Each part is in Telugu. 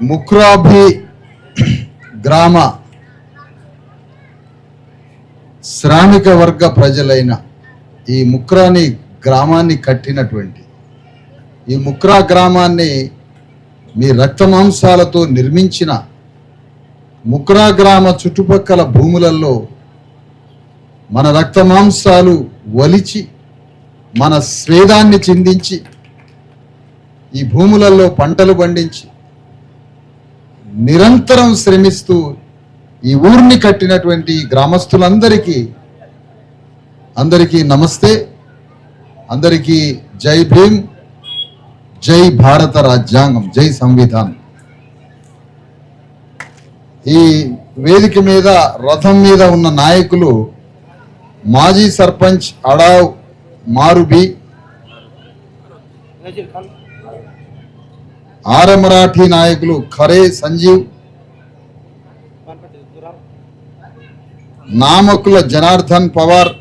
ముక్రాభి గ్రామ శ్రామిక వర్గ ప్రజలైన ఈ ముక్రాని గ్రామాన్ని కట్టినటువంటి ఈ ముక్రా గ్రామాన్ని మీ రక్తమాంసాలతో నిర్మించిన ముక్రా గ్రామ చుట్టుపక్కల భూములలో మన రక్తమాంసాలు వలిచి మన స్వేదాన్ని చిందించి ఈ భూములలో పంటలు పండించి నిరంతరం శ్రమిస్తూ ఈ ఊరిని కట్టినటువంటి గ్రామస్తులందరికీ నమస్తే. అందరికీ జై భీమ్, జై భారత రాజ్యాంగం, జై సంవిధానం. ఈ వేదిక మీద రథం మీద ఉన్న నాయకులు మాజీ సర్పంచ్ అడావ్ మారుబి, ఆరమరాఠీ నాయకులు ఖరే సంజీవ్, నామకుల జనార్దన్ పవార్,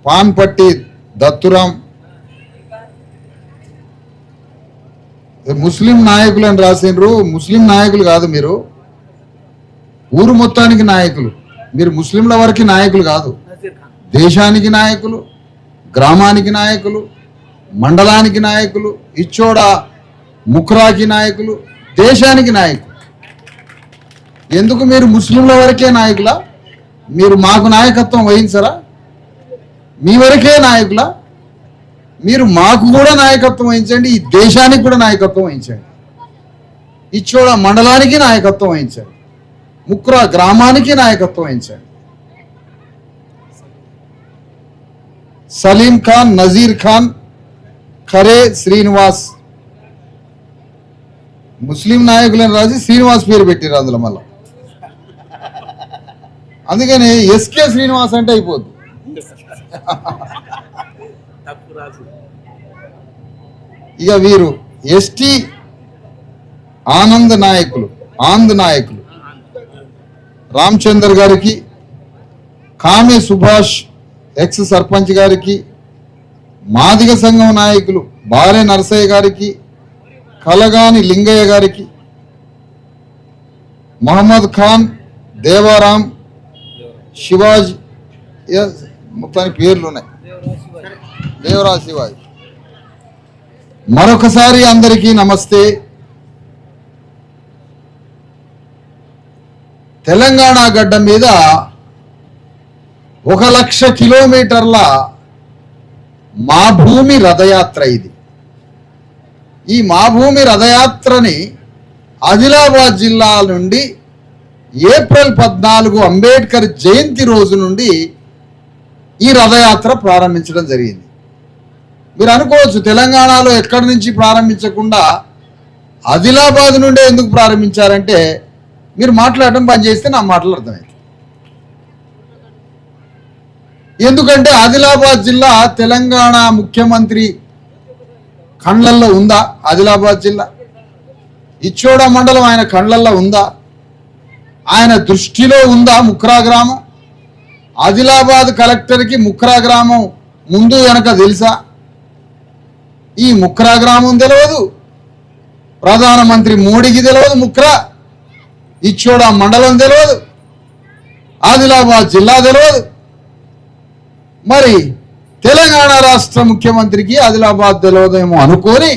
పాన్పట్టి దత్తురాం, ముస్లిం నాయకులు అని రాసిండ్రు. ముస్లిం నాయకులు కాదు, మీరు ఊరు మొత్తానికి నాయకులు. మీరు ముస్లింల వరకు నాయకులు కాదు, దేశానికి నాయకులు, గ్రామానికి నాయకులు, మండలానికి నాయకులు, ఇచ్చోడ ముక్రాకి నాయకులు, దేశానికి నాయకులు. ఎందుకు మీరు ముస్లింల వరకే నాయకులా? మీరు మాకు నాయకత్వం వహించరా? మీ వరకే నాయకులా? మీరు మాకు కూడా నాయకత్వం వహించండి, ఈ దేశానికి కూడా నాయకత్వం వహించండి, ఇచ్చోడ మండలానికి నాయకత్వం వహించండి, ముక్రా గ్రామానికి నాయకత్వం వహించండి. సలీం ఖాన్, నజీర్ ఖాన్, ఖరే శ్రీనివాస్, ముస్లిం నాయకులను రాసి శ్రీనివాస్ పేరు పెట్టారు అందులో. మళ్ళా అందుకని ఎస్కే శ్రీనివాస్ అంటే అయిపోద్ది. ఇక వీరు ఎస్టీ ఆనంద్ నాయకులు రామచందర్ గారికి, కామె సుభాష్ ఎక్స్ సర్పంచ్ గారికి, మాదిగ సంఘం నాయకులు బాలే నరసయ్య గారికి, కలగాని లింగయ్య గారికి, మహమ్మద్ ఖాన్, దేవారాం, శివాజీ, మొత్తానికి పేర్లు ఉన్నాయి, దేవరాజ్ శివాజీ. మరొకసారి అందరికీ నమస్తే. తెలంగాణ గడ్డ మీద 1,00,000 కిలోమీటర్ల మా భూమి రథయాత్ర ఇది. ఈ మా భూమి రథయాత్రని ఆదిలాబాద్ జిల్లా నుండి ఏప్రిల్ 14 అంబేద్కర్ జయంతి రోజు నుండి ఈ రథయాత్ర ప్రారంభించడం జరిగింది. మీరు అనుకోవచ్చు తెలంగాణలో ఎక్కడి నుంచి ప్రారంభించకుండా ఆదిలాబాద్ నుండే ఎందుకు ప్రారంభించారంటే, మీరు మాట్లాడటం బంద్ చేస్తే నా మాటలు అర్థమైంది. ఎందుకంటే ఆదిలాబాద్ జిల్లా తెలంగాణ ముఖ్యమంత్రి కండ్లల్లో ఉందా? ఆదిలాబాద్ జిల్లా ఇచ్చోడ మండలం ఆయన కండ్లల్లో ఉందా? ఆయన దృష్టిలో ఉందా ముక్రా గ్రామం? ఆదిలాబాద్ కలెక్టర్కి ముక్రా గ్రామం ముందు వెనక తెలుసా? ఈ ముక్రా గ్రామం తెలియదు, ప్రధానమంత్రి మోడీకి తెలియదు ముక్రా, ఇచ్చోడ మండలం తెలియదు, ఆదిలాబాద్ జిల్లా తెలియదు. మరి తెలంగాణ రాష్ట్ర ముఖ్యమంత్రికి ఆదిలాబాద్ తెలియదేమో అనుకొని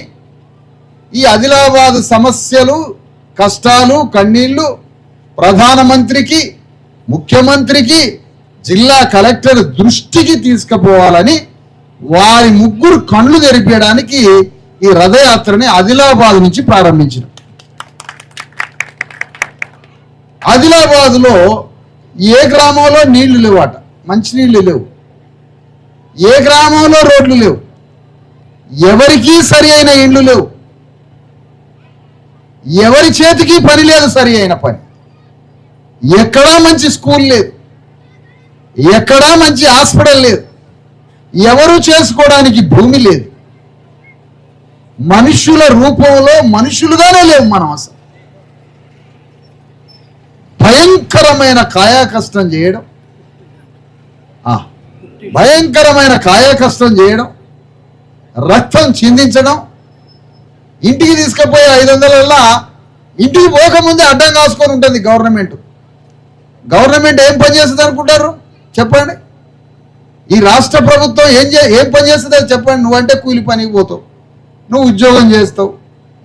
ఈ ఆదిలాబాద్ సమస్యలు, కష్టాలు, కన్నీళ్లు ప్రధానమంత్రికి, ముఖ్యమంత్రికి, జిల్లా కలెక్టర్ దృష్టికి తీసుకుపోవాలని వారి ముగ్గురు కళ్ళు తెరిపించడానికి ఈ రథయాత్రని ఆదిలాబాద్ నుంచి ప్రారంభించారు. ఆదిలాబాద్లో ఏ గ్రామంలో నీళ్లు లేవాట, మంచినీళ్ళు లేవు, ఏ గ్రామంలో రోడ్లు లేవు, ఎవరికీ సరి అయిన ఇండ్లు లేవు, ఎవరి చేతికి పని లేదు, సరి అయిన పని. ఎక్కడా మంచి స్కూల్ లేదు, ఎక్కడా మంచి హాస్పిటల్ లేదు, ఎవరు చేసుకోవడానికి భూమి లేదు, మనుషుల రూపంలో మనుషులుగానే లేవు మనం. అసలు భయంకరమైన కాయాకష్టం చేయడం, భయంకరమైన కాయకష్టం చేయడం, రక్తం చిందించడం, ఇంటికి తీసుకుపోయే 500ల ఇంటికి పోకముందే అడ్డం కాసుకొని ఉంటుంది గవర్నమెంట్. గవర్నమెంట్ ఏం పని చేస్తుంది అనుకుంటారు చెప్పండి? ఈ రాష్ట్ర ప్రభుత్వం ఏం పని చేస్తుంది చెప్పండి? నువ్వంటే కూలి పనికి పోతావు, నువ్వు ఉద్యోగం చేస్తావు,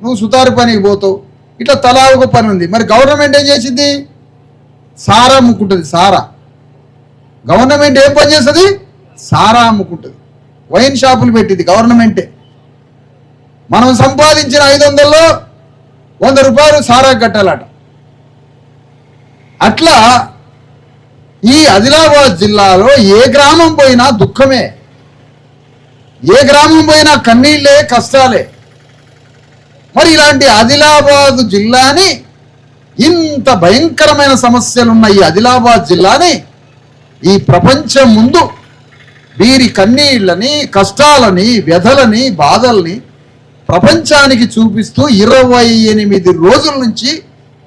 నువ్వు సుతారు పనికి పోతావు, ఇట్లా తలా ఒక పని ఉంది. మరి గవర్నమెంట్ ఏం చేసింది? సారా అమ్ముకుంటుంది. సారా గవర్నమెంట్ ఏం పని చేస్తుంది? సారా అమ్ముకుంటుంది. వైన్ షాపులు పెట్టింది గవర్నమెంటే. మనం సంపాదించిన 500లో 100 రూపాయలు సారా కట్టాలట. అట్లా ఈ ఆదిలాబాద్ జిల్లాలో ఏ గ్రామం పోయినా దుఃఖమే, ఏ గ్రామం పోయినా కన్నీళ్ళే, కష్టాలే. మరి ఇలాంటి ఆదిలాబాద్ జిల్లాని, ఇంత భయంకరమైన సమస్యలున్న ఈ ఆదిలాబాద్ జిల్లాని ఈ ప్రపంచం ముందు వీరి కన్నీళ్ళని, కష్టాలని, వ్యధలని, బాధల్ని ప్రపంచానికి చూపిస్తూ 28 రోజుల నుంచి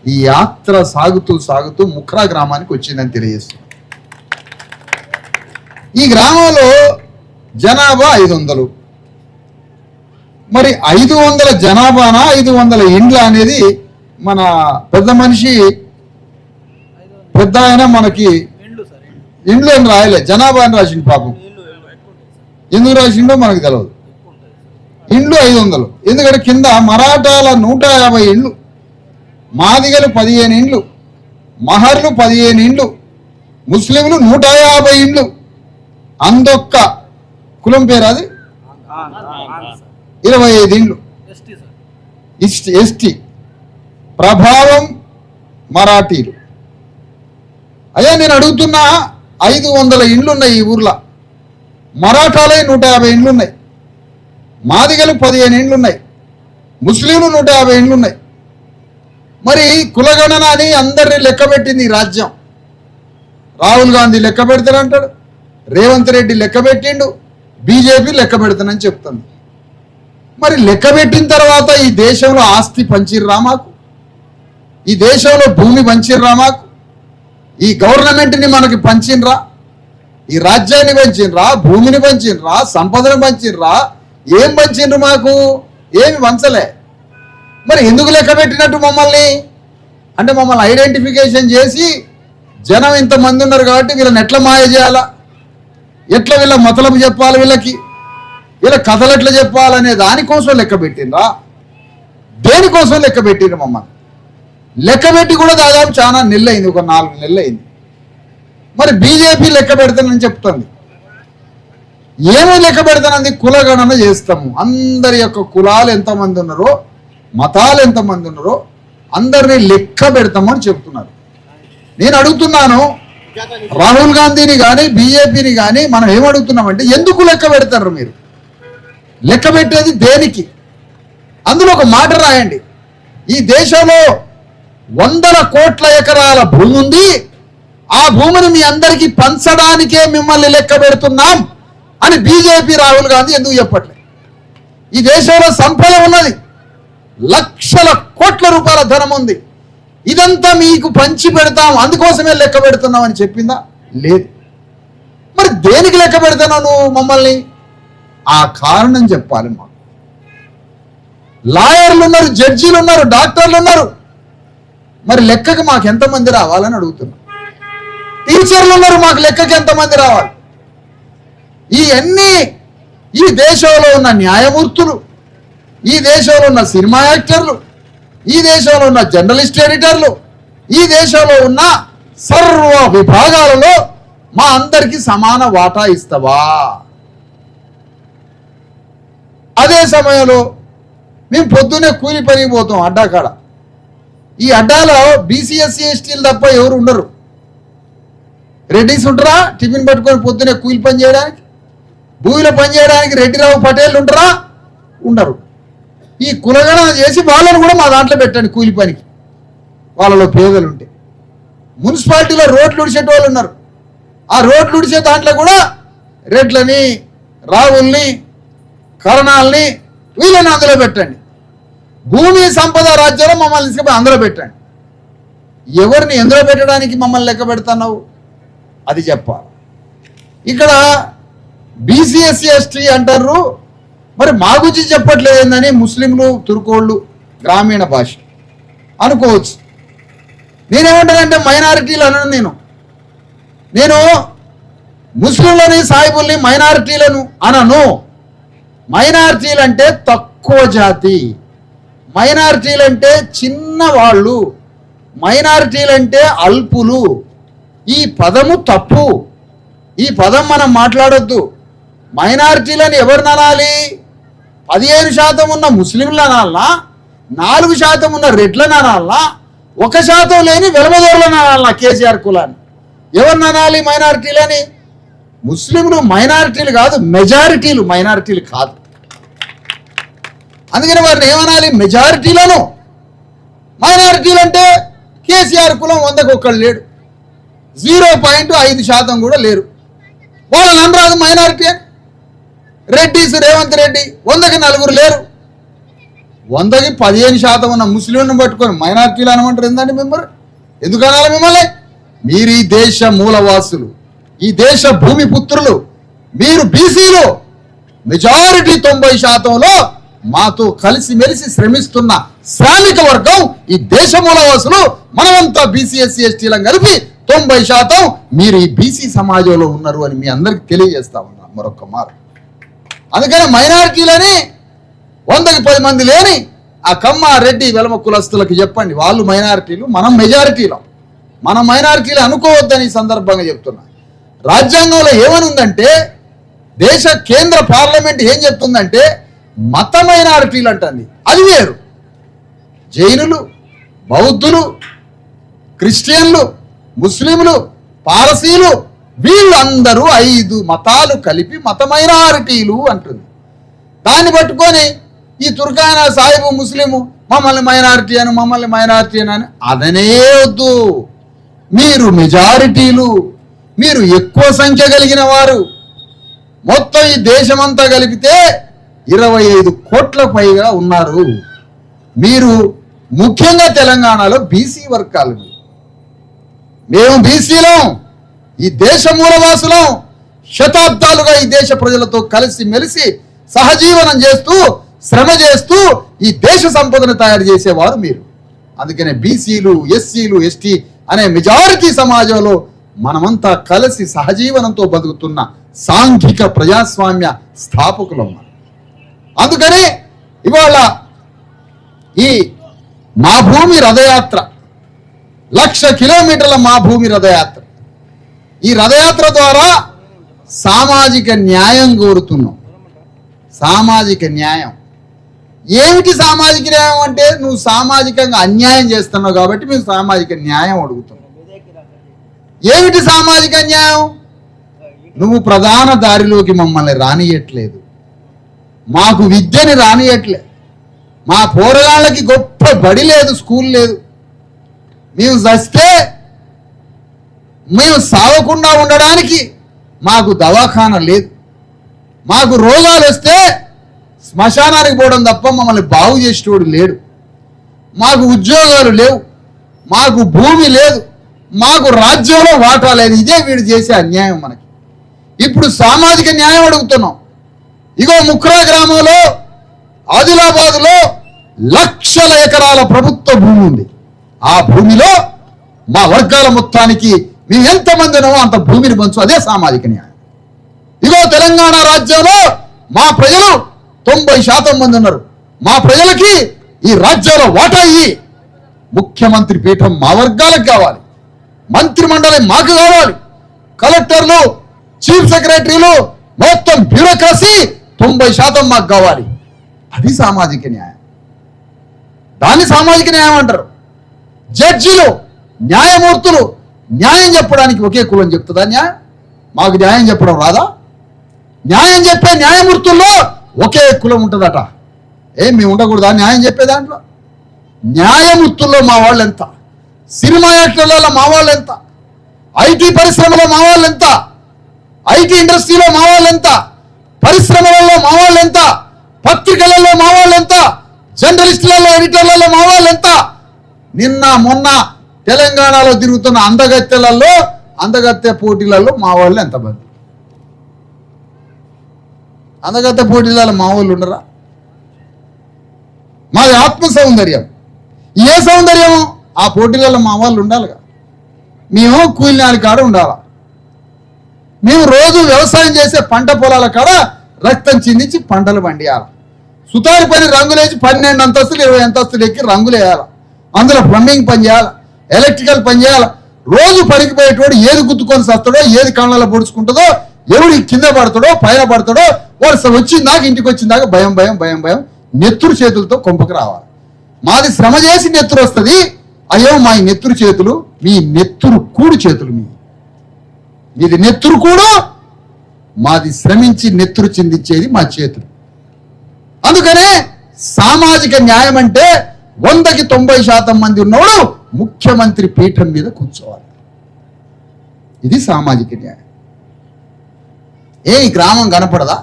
ఈ యాత్ర సాగుతూ సాగుతూ ముఖ్రా గ్రామానికి వచ్చిందని తెలియజేస్తుంది. ఈ గ్రామంలో జనాభా 500. మరి 500 జనాభానా 500 ఇండ్ల అనేది మన పెద్ద మనిషి పెద్ద ఆయన మనకి ఇండ్లు అని రాయలే, జనాభా అని రాసిండు. పాపం ఎందుకు రాసిండో మనకు తెలియదు. ఇండ్లు 500, ఎందుకంటే కింద మరాఠాల 150 ఇండ్లు, మాదిగలు 15 ఇండ్లు, మహర్లు 15 ఇండ్లు, ముస్లింలు 150 ఇండ్లు. అందొక్క కులం పేరు అది 25 ఇండ్లు. ఎస్టీ ప్రభావం మరాఠీలు. అయ్యా నేను అడుగుతున్నా, 500 ఇండ్లు ఉన్నాయి ఈ ఊర్లో, మరాఠాలే 150 ఇండ్లు ఉన్నాయి, మాదిగలు 15 ఇండ్లు ఉన్నాయి, ముస్లింలు 150 ఇండ్లు ఉన్నాయి. మరి కులగణన అని అందరినీ లెక్క పెట్టింది ఈ రాజ్యం. రాహుల్ గాంధీ లెక్క పెడతానంటాడు, రేవంత్ రెడ్డి లెక్క పెట్టిండు, బీజేపీ లెక్క పెడతానని చెప్తుంది. మరి లెక్క పెట్టిన తర్వాత ఈ దేశంలో ఆస్తి పంచిర్రా మాకు, ఈ దేశంలో భూమి పంచిర్రా మాకు, ఈ గవర్నమెంట్ని మనకి పంచిన్రా, ఈ రాజ్యాన్ని పంచిన్రా, భూమిని పంచిన్రా, సంపదను పంచిన్రా, ఏం పంచిండ్రు మాకు? ఏమి పంచలే. మరి ఎందుకు లెక్క పెట్టినట్టు మమ్మల్ని? అంటే మమ్మల్ని ఐడెంటిఫికేషన్ చేసి జనం ఇంతమంది ఉన్నారు కాబట్టి వీళ్ళని ఎట్లా మాయ చేయాలా, ఎట్లా వీళ్ళ మతలబు చెప్పాలి, వీళ్ళ కథలు ఎట్లా చెప్పాలనే దానికోసం లెక్క పెట్టిండ్రా? దేనికోసం లెక్క పెట్టిండ్రు మమ్మల్ని? లెక్క పెట్టి కూడా దాదాపు చాలా నెలలైంది, ఒక 4 నెలలు అయింది. మరి బీజేపీ లెక్క పెడతానని చెప్తుంది. ఏమో లెక్క పెడతానంది? కులగణన చేస్తాము, అందరి యొక్క కులాలు ఎంతమంది ఉన్నారో, మతాలు ఎంతమంది ఉన్నారో అందరినీ లెక్క పెడతామని చెప్తున్నారు. నేను అడుగుతున్నాను, రాహుల్ గాంధీని కానీ బీజేపీని కానీ మనం ఏమడుగుతున్నామంటే, ఎందుకు లెక్క పెడతారు మీరు? లెక్క పెట్టేది దేనికి? అందులో ఒక మాట రాయండి, ఈ దేశంలో 100 కోట్ల ఎకరాల భూమి ఉంది, ఆ భూమిని మీ అందరికీ పంచడానికే మిమ్మల్ని లెక్క పెడుతున్నాం అని బీజేపీ రాహుల్ గాంధీ ఎందుకు చెప్పట్లేదు? ఈ దేశంలో సంపద ఉన్నది, లక్షల కోట్ల రూపాయల ధనం ఉంది, ఇదంతా మీకు పంచి పెడతాం అందుకోసమే లెక్క పెడుతున్నాం అని చెప్పిందా? లేదు. మరి దేనికి లెక్క పెడతావు నువ్వు మమ్మల్ని? ఆ కారణం చెప్పాలి మాకు. లాయర్లు ఉన్నారు, జడ్జీలు ఉన్నారు, డాక్టర్లు ఉన్నారు, మరి లెక్కకి మాకు ఎంతమంది రావాలని అడుగుతున్నాం. టీచర్లు ఉన్నారు, మాకు లెక్కకి ఎంతమంది రావాలి? ఈ దేశంలో ఉన్న న్యాయమూర్తులు, ఈ దేశంలో ఉన్న సినిమా యాక్టర్లు, ఈ దేశంలో ఉన్న జర్నలిస్ట్ ఎడిటర్లు, ఈ దేశంలో ఉన్న సర్వ విభాగాలలో మా అందరికీ సమాన వాటా ఇస్తావా? అదే సమయంలో మేము పొద్దున్నే కూలి పనికి పోతాం అడ్డాకాడ. ఈ అడ్డాలో బీసీఎస్సీ ఎస్టీలు తప్ప ఎవరు ఉండరు. రెడ్డిస్ ఉంటారా టిఫిన్ పట్టుకొని పొద్దున్నే కూలి పని చేయడానికి? భూమిలో పని చేయడానికి రెడ్డిరావు పటేళ్ళు ఉంటారా? ఉండరు. ఈ కులగణన చేసి వాళ్ళని కూడా మా దాంట్లో పెట్టండి కూలి పనికి, వాళ్ళలో పేదలు ఉంటే. మున్సిపాలిటీలో రోడ్లు ఉడిచేట వాళ్ళు ఉన్నారు, ఆ రోడ్లు ఉడిచే దాంట్లో కూడా రెడ్లని, రావుల్ని, కరణాలని వీళ్ళని అందులో పెట్టండి. భూమి సంపద రాజ్యంలో మమ్మల్ని తీసుకుపోయి అందులో పెట్టండి. ఎవరిని ఎందులో పెట్టడానికి మమ్మల్ని లెక్క పెడుతున్నావు అది చెప్పాలి. ఇక్కడ బీసీఎస్సీ ఎస్టీ అంటారు, మరి మా గురించి చెప్పట్లేదని ముస్లింలు తుర్కోళ్ళు గ్రామీణ భాష అనుకోవచ్చు. నేనేమంటానంటే మైనారిటీలు అనను. నేను ముస్లింలని సాయిబుల్ని మైనారిటీలను అనను. మైనారిటీలు అంటే తక్కువ జాతి, మైనారిటీలు అంటే చిన్నవాళ్ళు, మైనారిటీలు అంటే అల్పులు. ఈ పదము తప్పు. ఈ పదం మనం మాట్లాడొద్దు. మైనారిటీలను ఎవరిని అనాలి? 15% ఉన్న ముస్లింలు అనాలనా, 4% ఉన్న రెడ్లను అనాలనా, 1% లేని వెలమదోరులను అనాలనా? కేసీఆర్ కులాన్ని ఎవరిని అనాలి మైనారిటీలని? ముస్లింలు మైనారిటీలు కాదు, మెజారిటీలు, మైనారిటీలు కాదు. అందుకని వారిని ఏమనాలి? మెజారిటీలను. మైనారిటీలు అంటే కేసీఆర్ కులం 100కు 1 లేడు, 0.5% కూడా లేరు. వాళ్ళని అనరాదు మైనారిటీ అని. రెడ్డిస్ రేవంత్ రెడ్డి 100కి 4 లేరు. 100కి 15% ఉన్న ముస్లింలను పట్టుకొని మైనారిటీలు అనమంటారు ఏందండి? మిమ్మల్ని ఎందుకు అనాలి? మిమ్మల్ని మీరు ఈ దేశ మూలవాసులు, ఈ దేశ భూమి పుత్రులు, మీరు బీసీలు. మెజారిటీ 90%లో మాతో కలిసి మెలిసి శ్రమిస్తున్న శ్రామిక వర్గం ఈ దేశ మూలవాసులు. మనమంతా బీసీ ఎస్సీ ఎస్టీలను కలిపి 90% మీరు ఈ బీసీ సమాజంలో ఉన్నారు అని మీ అందరికి తెలియజేస్తా ఉన్నా మరొక మారు. అందుకని మైనారిటీలని 100కి 10 మంది లేని ఆ కమ్మ రెడ్డి వెలమ కులస్తులకు చెప్పండి, వాళ్ళు మైనారిటీలు, మనం మెజారిటీలో. మనం మైనారిటీలు అనుకోవద్దని ఈ సందర్భంగా చెప్తున్నా. రాజ్యాంగంలో ఏమనుందంటే, దేశ కేంద్ర పార్లమెంట్ ఏం చెప్తుందంటే మత మైనారిటీలు అంటుంది. అది వేరు. జైనులు, బౌద్ధులు, క్రిస్టియన్లు, ముస్లింలు, పారసీలు, వీళ్ళందరూ 5 మతాలు కలిపి మత మైనారిటీలు అంటుంది. దాన్ని పట్టుకొని ఈ తుర్కాయన సాహిబు ముస్లిము మమ్మల్ని మైనారిటీ అని, మమ్మల్ని మైనారిటీ అని అదనే వద్దు. మీరు మెజారిటీలు, మీరు ఎక్కువ సంఖ్య కలిగిన వారు. మొత్తం ఈ దేశమంతా కలిపితే 25 కోట్ల పైగా ఉన్నారు. మీరు ముఖ్యంగా తెలంగాణలో బీసీ వర్గాలు. మేము బీసీలం, ఈ దేశ మూలవాసులం. శతాబ్దాలుగా ఈ దేశ ప్రజలతో కలిసి మెలిసి సహజీవనం చేస్తూ శ్రమ చేస్తూ ఈ దేశ సంపదను తయారు చేసేవారు మీరు. అందుకనే బీసీలు, ఎస్సీలు, ఎస్టీ అనే మెజారిటీ సమాజంలో మనమంతా కలిసి సహజీవనంతో బతుకుతున్న సాంఘిక ప్రజాస్వామ్య స్థాపకులం. అందుకని ఇవాళ ఈ మా భూమి రథయాత్ర, 1,00,000 కిలోమీటర్ల మా భూమి రథయాత్ర. ఈ రథయాత్ర ద్వారా సామాజిక న్యాయం కోరుతున్నాం. సామాజిక న్యాయం ఏమిటి? సామాజిక న్యాయం అంటే నువ్వు సామాజికంగా అన్యాయం చేస్తున్నావు కాబట్టి మేము సామాజిక న్యాయం అడుగుతున్నాం. ఏమిటి సామాజిక న్యాయం? నువ్వు ప్రధాన దారిలోకి మమ్మల్ని రానియట్లేదు, మాకు విద్యని రానియట్లేదు, మా పోరగాళ్ళకి గొప్ప బడి లేదు, స్కూల్ లేదు. మేము చస్తే మేము సావకుండా ఉండడానికి మాకు దవాఖాన లేదు. మాకు రోగాలు వస్తే శ్మశానానికి పోవడం తప్ప మమ్మల్ని బాగు చేసేటోడు లేడు. మాకు ఉద్యోగాలు లేవు, మాకు భూమి లేదు, మాకు రాజ్యంలో వాటా లేదు. ఇదే వీడు చేసే అన్యాయం మనకి. ఇప్పుడు సామాజిక న్యాయం అడుగుతున్నాం. ఇగో ముఖ్రా గ్రామంలో, ఆదిలాబాద్లో 1,00,000 ఎకరాల ప్రభుత్వ భూమి ఉంది. ఆ భూమిలో మా వర్గాల మొత్తానికి మేము ఎంతమంది ఉన్నామో అంత భూమిని పంచు. అదే సామాజిక న్యాయం. ఇగో తెలంగాణ రాజ్యంలో మా ప్రజలు 90% మంది ఉన్నారు. మా ప్రజలకి ఈ రాజ్యంలో వాటా ఇయ్యి. ముఖ్యమంత్రి పీఠం మా వర్గాలకు కావాలి, మంత్రి మండలి మాకు కావాలి, కలెక్టర్లు, చీఫ్ సెక్రటరీలు, మొత్తం బ్యూరోక్రసీ 90% మాకు కావాలి. అది సామాజిక న్యాయం. దాన్ని సామాజిక న్యాయం అంటారు. జడ్జిలు, న్యాయమూర్తులు న్యాయం చెప్పడానికి ఒకే కులం చెప్తుందా న్యాయం? మాకు న్యాయం చెప్పడం రాదా? న్యాయం చెప్పే న్యాయమూర్తుల్లో ఒకే కులం ఉంటుందట. మేము ఉండకూడదా న్యాయం చెప్పే దాంట్లో? న్యాయమూర్తుల్లో మా వాళ్ళు ఎంత, సినిమా యాక్టర్లలో మా వాళ్ళు ఎంత, ఐటీ పరిశ్రమలో మా వాళ్ళు ఎంత, ఐటీ ఇండస్ట్రీలో మా వాళ్ళు ఎంత, పరిశ్రమలలో మా వాళ్ళు ఎంత, పత్రికలలో మా వాళ్ళు ఎంత, జర్నలిస్టులలో, ఎడిటర్లలో మా వాళ్ళు ఎంత. నిన్న మొన్న తెలంగాణలో తిరుగుతున్న అందగత్తె పోటీలలో మా వాళ్ళు ఎంతమంది? అందగత్త పోటీల మా వాళ్ళు ఉండరా? మాది ఆత్మ సౌందర్యం. ఏ సౌందర్యం? ఆ పోటీలలో మా వాళ్ళు ఉండాలిగా. మేము కూలినాలి కాడ ఉండాలా. మేము రోజు వ్యవసాయం చేసే పంట పొలాల కాడ రక్తం చిందించి పంటలు పండియాలి. సుతారి పని రంగులేసి 12 అంతస్తులు 20 అంతస్తులు ఎక్కి రంగులు వేయాలి. అందులో ప్లంబింగ్ పని చేయాలి, ఎలక్ట్రికల్ పని చేయాలి. రోజు పనికి పోయేటోడు ఏది గుద్దుకొని సస్తాడో, ఏది కళ్ళలో పొడుచుకుంటుందో, ఎవడు కింద పడతాడో పైన పడతాడో, వాడు వచ్చిందాక ఇంటికి వచ్చిందాక భయం భయం భయం భయం నెత్తురు చేతులతో కొంపకి రావాలి. మాది శ్రమ చేసి నెత్తురు వస్తుంది. అయ్యో మా నెత్తురు చేతులు, మీ నెత్తురు కూడు చేతులు, మీది నెత్తురు కూడు, మాది శ్రమించి నెత్తురు చిందించేది మా చేతులు. అందుకనే సామాజిక న్యాయం అంటే 100కి 90% మంది ఉన్నవాడు ముఖ్యమంత్రి పీఠం మీద కూర్చోవాలి. ఇది సామాజిక న్యాయం. ఈ గ్రామం కనపడదా?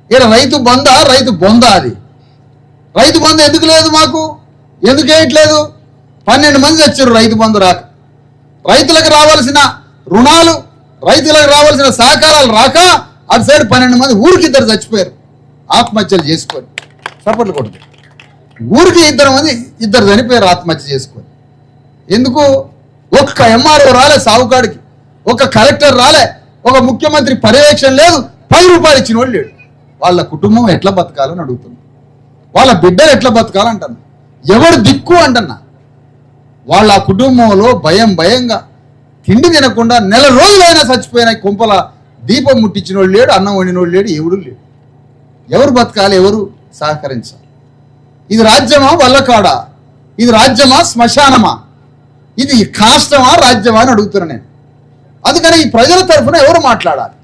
ఇక్కడ రైతు బంధ, రైతు బొంద. అది రైతు బంధు ఎందుకు లేదు మాకు? ఎందుకు వేయట్లేదు? 12 మంది వచ్చారు రైతు బంధు రాక. రైతులకు రావాల్సిన రుణాలు, రైతులకు రావాల్సిన సహకారాలు రాక అటు సైడ్ 12 మంది ఊరికి 2 చచ్చిపోయారు ఆత్మహత్యలు చేసుకొని. సపోర్ట్లు కొడుతుంది. ఊరికి 2 మంది 2 చనిపోయారు ఆత్మహత్య చేసుకొని. ఎందుకు? ఒక్క ఎంఆర్ఓ రాలే సావుకాడికి, ఒక కలెక్టర్ రాలే, ఒక ముఖ్యమంత్రి పర్యవేక్షణ లేదు, 10 రూపాయలు ఇచ్చిన వాళ్ళు లేడు. వాళ్ళ కుటుంబం ఎట్లా బతకాలని అడుగుతున్నా, వాళ్ళ బిడ్డలు ఎట్లా బతకాలంటున్నా, ఎవరు దిక్కు అంటున్నా. వాళ్ళ కుటుంబంలో భయంగా తిండి తినకుండా నెల రోజులైనా చచ్చిపోయిన కుంపల దీపం ముట్టించిన వాళ్ళు లేడు, అన్నం వండిన వాళ్ళు లేడు, ఎవడు లేడు. ఎవరు బతకాలి? ఎవరు సహకరించాలి? ఇది రాజ్యమా వల్లకాడా? ఇది రాజ్యమా శ్మశానమా? ఇది కాష్టమా రాజ్యమా అని అడుగుతున్నా నేను. అందుకని ఈ ప్రజల తరఫున ఎవరు మాట్లాడాలి?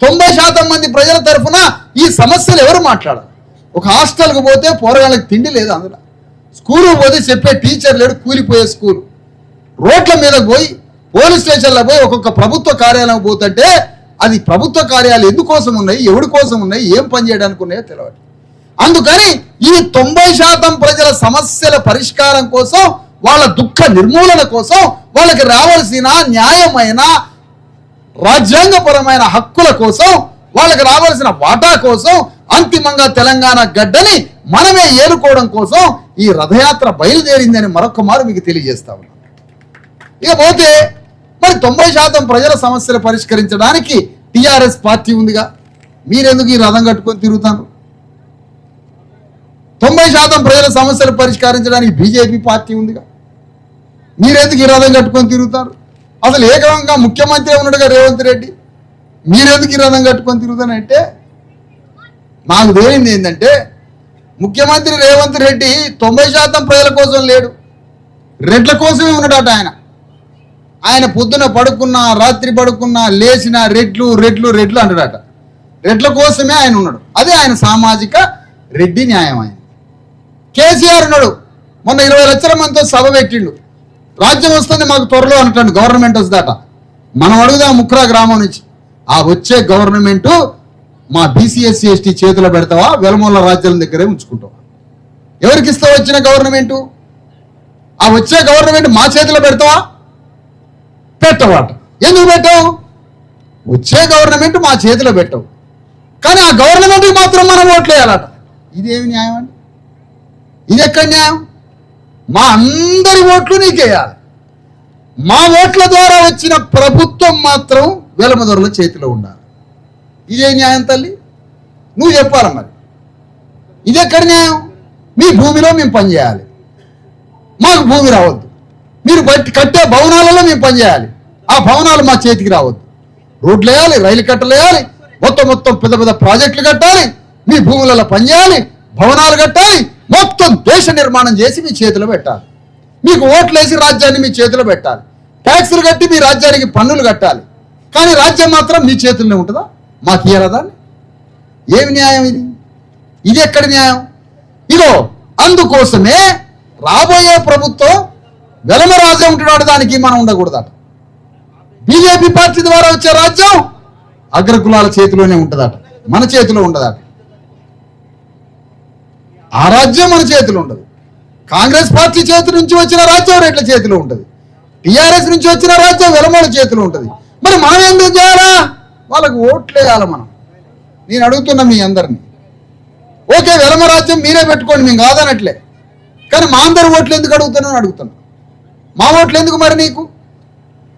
90% మంది ప్రజల తరఫున ఈ సమస్యలు ఎవరు మాట్లాడాలి? ఒక హాస్టల్కి పోతే పోరగాళ్ళకి తిండి లేదు, అందులో స్కూల్కి పోతే చెప్పే టీచర్ లేడు, కూలిపోయే స్కూల్. రోడ్ల మీద పోయి పోలీస్ స్టేషన్లో పోయి ఒక్కొక్క ప్రభుత్వ కార్యాలయం పోతుంటే అది ప్రభుత్వ కార్యాలయాలు ఎందుకోసం ఉన్నాయి, ఎవరి కోసం ఉన్నాయి, ఏం పని చేయడానికి ఉన్నాయో తెలియదు. అందుకని ఈ 90% ప్రజల సమస్యల పరిష్కారం కోసం, వాళ్ళ దుఃఖ నిర్మూలన కోసం, వాళ్ళకి రావాల్సిన న్యాయమైన రాజ్యాంగపరమైన హక్కుల కోసం, వాళ్ళకి రావాల్సిన వాటా కోసం, అంతిమంగా తెలంగాణ గడ్డని మనమే ఏలుకోవడం కోసం ఈ రథయాత్ర బయలుదేరిందని మరొక మారు మీకు తెలియజేస్తా ఉన్నాను. ఇక పోతే మరి 90% ప్రజల సమస్యలు పరిష్కరించడానికి టిఆర్ఎస్ పార్టీ ఉందిగా, మీరెందుకు ఈ రథం కట్టుకొని తిరుగుతారు? 90% ప్రజల సమస్యలు పరిష్కరించడానికి బీజేపీ పార్టీ ఉందిగా, మీరెందుకు ఈ రథం కట్టుకొని తిరుగుతారు? అసలు ఏకంగా ముఖ్యమంత్రి ఉన్నాడుగా రేవంత్ రెడ్డి, మీరెందుకు ఈ రథం కట్టుకొని తిరుగుతానంటే నాకు తేలింది ఏంటంటే, ముఖ్యమంత్రి రేవంత్ రెడ్డి 90% ప్రజల కోసం లేడు, రెడ్ల కోసమే ఉన్నాడట. ఆయన పొద్దున పడుకున్నా, రాత్రి పడుకున్నా, లేచిన రెడ్లు రెడ్లు రెడ్లు అంటాడట. రెడ్ల కోసమే ఆయన ఉన్నాడు. అదే ఆయన సామాజిక రెడ్డి న్యాయం. ఆయన కేసీఆర్ ఉన్నాడు, మొన్న 20 లక్షల మందితో సభ పెట్టిండు. రాజ్యం వస్తుంది మాకు త్వరలో అంటాడు, గవర్నమెంట్ వస్తుందట. మనం అడుగుదాం ముఖ్రా గ్రామం నుంచి, ఆ వచ్చే గవర్నమెంటు మా బీసీఎస్సీ ఎస్టీ చేతిలో పెడతావా, వెలమూల రాజ్యాల దగ్గరే ఉంచుకుంటావా? ఎవరికి ఇస్తావు వచ్చిన గవర్నమెంటు? ఆ వచ్చే గవర్నమెంట్ మా చేతిలో పెడతావా? పెట్టవాట. ఎందుకు పెట్టావు? వచ్చే గవర్నమెంట్ మా చేతిలో పెట్టవు, కానీ ఆ గవర్నమెంట్కి మాత్రం మనం ఓట్లు వేయాలట. ఇదేమి న్యాయం అండి? ఇది ఎక్కడ న్యాయం? మా అందరి ఓట్లు నీకేయాలి, మా ఓట్ల ద్వారా వచ్చిన ప్రభుత్వం మాత్రం వెలమదొరల చేతిలో ఉండాలి. ఇదే న్యాయం తల్లి? నువ్వు చెప్పాలి మరి. ఇది ఎక్కడ న్యాయం? మీ భూమిలో మేము పనిచేయాలి, మాకు భూమి రావద్దు. మీరు కట్టే భవనాలలో మేము పనిచేయాలి, ఆ భవనాలు మా చేతికి రావద్దు. రోడ్లు వేయాలి, రైలు కట్టలు వేయాలి, మొత్తం పెద్ద ప్రాజెక్టులు కట్టాలి, మీ భూములలో పనిచేయాలి, భవనాలు కట్టాలి, మొత్తం దేశ నిర్మాణం చేసి మీ చేతిలో పెట్టాలి. మీకు ఓట్లు వేసి రాజ్యాన్ని మీ చేతిలో పెట్టాలి, ట్యాక్సులు కట్టి మీ రాజ్యానికి పన్నులు కట్టాలి, కానీ రాజ్యం మాత్రం మీ చేతుల్లోనే ఉంటుందా? మాకు ఇయ్యాలదాన్ని? ఏమి న్యాయం ఇది? ఇది ఎక్కడి న్యాయం? ఇగో అందుకోసమే రాబోయే ప్రభుత్వం వెలమ రాజ్యం ఉంటున్నాడు, దానికి మనం ఉండకూడదట. బీజేపీ పార్టీ ద్వారా వచ్చే రాజ్యం అగ్రకులాల చేతిలోనే ఉంటుందట, మన చేతిలో ఉండదట. ఆ రాజ్యం మన చేతిలో ఉండదు. కాంగ్రెస్ పార్టీ చేతి నుంచి వచ్చిన రాజ్యం రెడ్ల చేతిలో ఉంటుంది, టీఆర్ఎస్ నుంచి వచ్చిన రాజ్యం వెలమల చేతిలో ఉంటుంది. మరి మనం ఎందుకు చేయాలా? వాళ్ళకు ఓట్లు వేయాలి మనం. నేను అడుగుతున్నా మీ అందరినీ, ఓకే వెలమ రాజ్యం మీరే పెట్టుకోండి, మేము కాదనట్లే, కానీ మా అందరు ఓట్లు ఎందుకు అడుగుతున్నావు అడుగుతున్నా. మా ఓట్లు ఎందుకు మరి నీకు?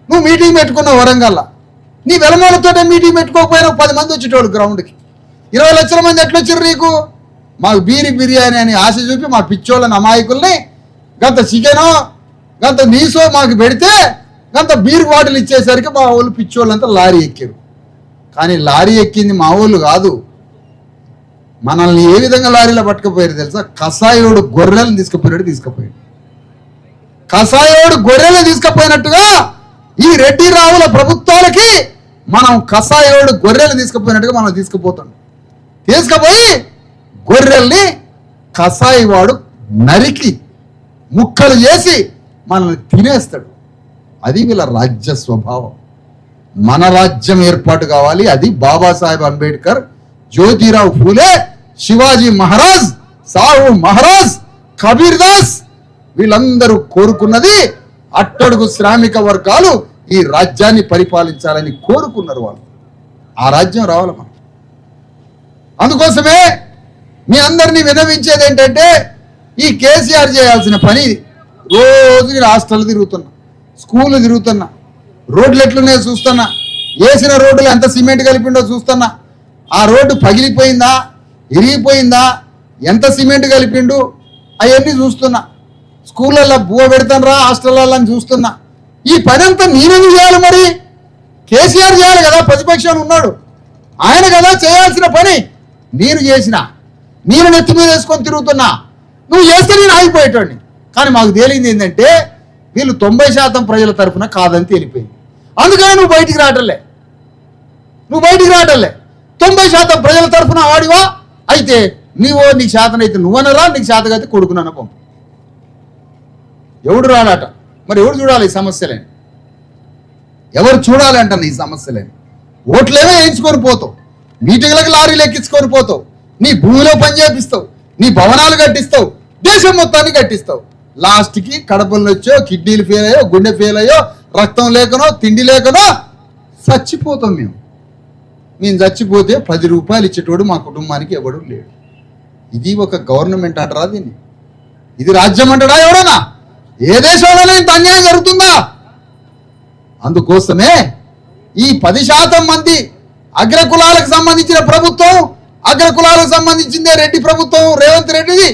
నువ్వు మీటింగ్ పెట్టుకున్నావు వరంగల్లా, నీ వెలమలతోటే మీటింగ్ పెట్టుకోకపోయినా 10 మంది వచ్చేటోళ్ళు గ్రౌండ్కి, 20 లక్షల మంది ఎట్లా వచ్చారు నీకు? మాకు బిర్యానీ అని ఆశ చూపి మా పిచ్చోళ్ళని అమాయకుల్ని గంత చికెనో గంత నీసో మాకు పెడితే గంత బీర్ బాటిల్ ఇచ్చేసరికి మా వాళ్ళు పిచ్చోళ్ళంతా లారీ ఎక్కారు. కానీ లారీ ఎక్కింది మా వాళ్ళు కాదు, మనల్ని ఏ విధంగా లారీలో పట్టుకుపోయారు తెలుసా? కసాయోడు గొర్రెలను తీసుకుపోయాడు. కసాయోడు గొర్రెలు తీసుకుపోయినట్టుగా ఈ రెడ్డి రావుల ప్రభుత్వాలకి మనం కసాయోడు గొర్రెలు తీసుకుపోయినట్టుగా మనం తీసుకుపోయి గొర్రెల్ని కసాయి వాడు నరికి ముక్కలు చేసి మనల్ని తినేస్తాడు. అది వీళ్ళ రాజ్య స్వభావం. మన రాజ్యం ఏర్పాటు కావాలి, అది బాబాసాహెబ్ అంబేద్కర్, జ్యోతిరావు ఫూలే, శివాజీ మహారాజ్, సాహు మహారాజ్, కబీర్ దాస్ వీళ్ళందరూ కోరుకున్నది. అట్టడుగు శ్రామిక వర్గాలు ఈ రాజ్యాన్ని పరిపాలించాలని కోరుకున్నారు వాళ్ళు. ఆ రాజ్యం రావాలి మనం. అందుకోసమే మీ అందరినీ వినవించేది ఏంటంటే, ఈ కేసీఆర్ చేయాల్సిన పని ఇది. రోజు నేను హాస్టల్ తిరుగుతున్నా, స్కూల్ తిరుగుతున్నా, రోడ్లు ఎట్లున్నాయో చూస్తున్నా, వేసిన రోడ్లు ఎంత సిమెంట్ కలిపిండో చూస్తున్నా, ఆ రోడ్డు పగిలిపోయిందా ఇరిగిపోయిందా ఎంత సిమెంట్ కలిపిండు అవన్నీ చూస్తున్నా, స్కూళ్ళల్లో బువ్వ పెడతానరా హాస్టళ్ళల్లో అని చూస్తున్నా. ఈ పని అంతా నేనేమి చేయాలి? మరి కేసీఆర్ చేయాలి కదా, ప్రతిపక్షాన్ని ఉన్నాడు ఆయన కదా చేయాల్సిన పని. నేను నెత్తి మీద వేసుకొని తిరుగుతున్నా, నువ్వు చేస్తే నేను ఆగిపోయేటోడిని. కానీ మాకు తేలింది ఏంటంటే, వీళ్ళు 90% ప్రజల తరఫున కాదని తేలిపోయింది. అందుకని నువ్వు బయటికి రావటంలే. 90% ప్రజల తరఫున వాడివా అయితే నీకు శాతం అయితే నువ్వనరా, నీకు శాతం అయితే కొడుకునన్న పంపు. ఎవడు రాడట, మరి ఎవడు చూడాలి ఈ సమస్యలేని? ఎవరు చూడాలి అంటాను ఈ సమస్యలేని? ఓట్లేమో వేయించుకొని పోతావు, మీటింగ్లకు లారీలు ఎక్కించుకొని పోతావు, నీ భూమిలో పని చేపిస్తావు, నీ భవనాలు కట్టిస్తావు, దేశం మొత్తాన్ని కట్టిస్తావు. లాస్ట్కి కడపలు వచ్చో, కిడ్నీలు ఫెయిల్ అయ్యో, గుండె ఫెయిల్ అయ్యో, రక్తం లేకనో తిండి లేకనో చచ్చిపోతాం. మేము చచ్చిపోతే 10 రూపాయలు ఇచ్చేటోడు మా కుటుంబానికి ఎవడు లేడు. ఇది ఒక గవర్నమెంట్ అంటారా దీన్ని? ఇది రాజ్యం అంటాడా ఎవడన్నా? ఏ దేశంలోనే ఇంత అన్యాయం జరుగుతుందా? అందుకోసమే ఈ 10% మంది అగ్రకులాలకు సంబంధించిన ప్రభుత్వం, అగ్రకులాలకు సంబంధించిందే రెడ్డి ప్రభుత్వం, రేవంత్ రెడ్డిది.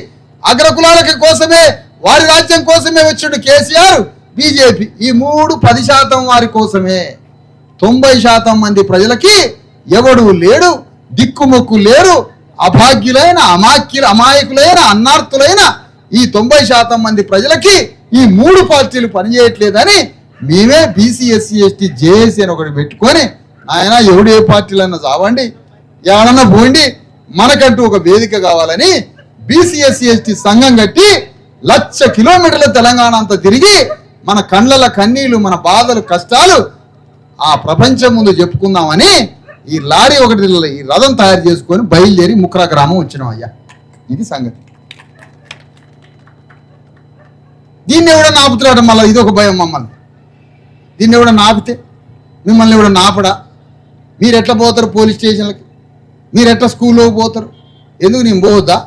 అగ్రకులాలకి కోసమే, వారి రాజ్యం కోసమే వచ్చాడు కేసీఆర్, బీజేపీ. ఈ 10% వారి కోసమే. 90% మంది ప్రజలకి ఎవడు లేడు, దిక్కుమొక్కు లేరు, అభాగ్యులైన అమాయకులైన అన్నార్థులైన ఈ 90% మంది ప్రజలకి ఈ 3 పార్టీలు పనిచేయట్లేదని మేమే బీసీ ఎస్సీ ఎస్టీ జేఏసీ అని ఒకటి పెట్టుకొని, ఆయన ఎవడు ఏ పార్టీలన్నా చావండి, ఎవడన్నా పోండి, మనకంటూ ఒక వేదిక కావాలని బీసీ ఎస్సీ ఎస్టీ సంఘం కట్టి 1,00,000 కిలోమీటర్ల తెలంగాణ అంతా తిరిగి మన కళ్ళల కన్నీళ్లు, మన బాధలు, కష్టాలు ఆ ప్రపంచం ముందు చెప్పుకుందామని ఈ లారీ ఒకటి, ఈ రథం తయారు చేసుకొని బయలుదేరి ముక్రా గ్రామం వచ్చినాం అయ్యా. ఇది సంగతి. దీన్ని ఎవడన్నా ఆపుతున్నాడు మళ్ళీ, ఇది ఒక భయం మమ్మల్ని. దీన్ని ఎవడన్నా ఆపితే మిమ్మల్ని ఎవడన్నా ఆపడా? మీరు ఎట్లా పోతారు పోలీస్ స్టేషన్లకి? మీరు ఎట్లా స్కూల్లోకి పోతారు? ఎందుకు నేను పోవద్దా?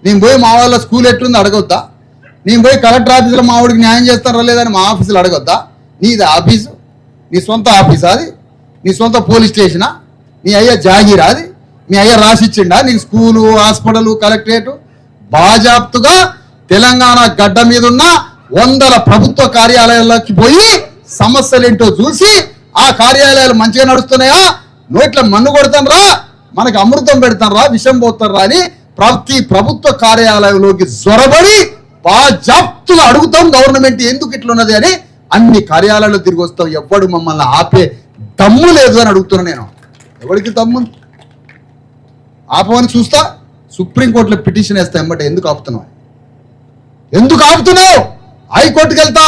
నేను పోయి మా వాళ్ళ స్కూల్ ఎట్లుందో అడగొద్దా? నేను పోయి కలెక్టర్ ఆఫీసులో మా వాడికి న్యాయం చేస్తారా లేదని మా ఆఫీసులో అడగొద్దా? నీది ఆఫీసు, నీ సొంత ఆఫీసా అది? నీ సొంత పోలీస్ స్టేషనా? నీ అయ్యా జాగీరా అది? మీ అయ్యా రాసిచ్చిండా నీకు స్కూలు, హాస్పిటల్, కలెక్టరేటు? బాజాప్తుగా తెలంగాణ గడ్డ మీద ఉన్న 100 ప్రభుత్వ కార్యాలయాల్లోకి పోయి సమస్యలేంటో చూసి, ఆ కార్యాలయాలు మంచిగా నడుస్తున్నాయా, నోట్ల మన్ను కొడతానరా, మనకి అమృతం పెడతానరా, విషం పోతారా అని ప్రతి ప్రభుత్వ కార్యాలయంలోకి జొరబడి బాజాప్తుగా అడుగుతాం గవర్నమెంట్ ఎందుకు ఇట్లున్నది అని. అన్ని కార్యాలయాలు తిరిగి వస్తాం, ఎవ్వడు మమ్మల్ని ఆపే దమ్ము లేదు అని అడుగుతున్నా నేను. ఎవరికి దమ్ము? ఆపమని చూస్తా, సుప్రీంకోర్టులో పిటిషన్ వేస్తా ఎమ్మటే. ఎందుకు ఆపుతున్నావు? హైకోర్టుకి వెళ్తా,